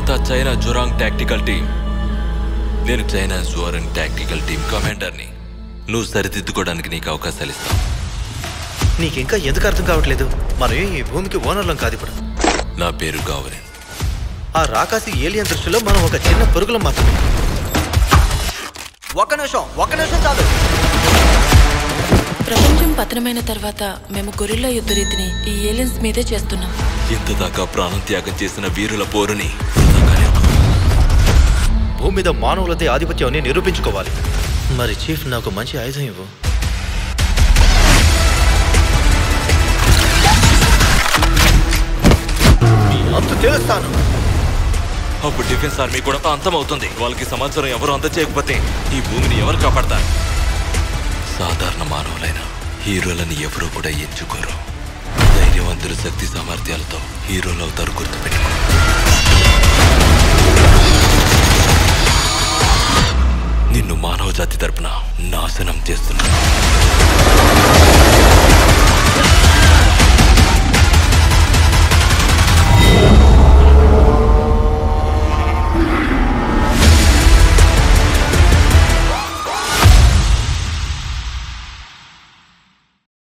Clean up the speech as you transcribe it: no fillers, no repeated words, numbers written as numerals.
మేమంతా China Zhurong tactical team. నేను China Zhurong tactical team కమాండర్ని. నువ్వు సరిదిద్దుకోవడానికి నీకు అవకాశాలు ఇస్తావు. నీకింకా ఎందుకు అర్థం కావట్లేదు? మనం ఈ భూమికి ఓనర్లం కాదు ఇప్పుడు. నా పేరు గావరిన్. ఆ రాకాసి ఏలియన్ దృష్టిలో మనం ఒక చిన్న పురుగులం మాత్రమే. ఒక్క నిమిషం చాలు. ప్రపంచం పతనమైన తర్వాత మేము గొరిల్లా యుద్ధ రీతిని ఈ ఏలియన్స్ మీదే చేస్తున్నాం. ఇంతదాకా ప్రాణం త్యాగం చేసిన వీరుల పోరుని భూమి మీద మానవులదే ఆధిపత్యాన్ని నిరూపించుకోవాలి. మరి చీఫ్, నాకు మంచి ఆయుధం ఇవ్వు. అంత తెలుస్తాను. అప్పుడు డిఫెన్స్ ఆర్మీ కూడా అంతమవుతుంది. వాళ్ళకి సమాచారం ఎవరు అందచేయకపోతే ఈ భూమిని ఎవరు కాపాడతారు? సాధారణ మానవులైన హీరోలని ఎవరూ కూడా ఎంచుకోరు. ధైర్యవంతుల శక్తి సామర్థ్యాలతో హీరోలు అవుతారు. గుర్తుపెట్టుకో. నిన్ను మానవ జాతి తరపున నాశనం చేస్తున్నాను.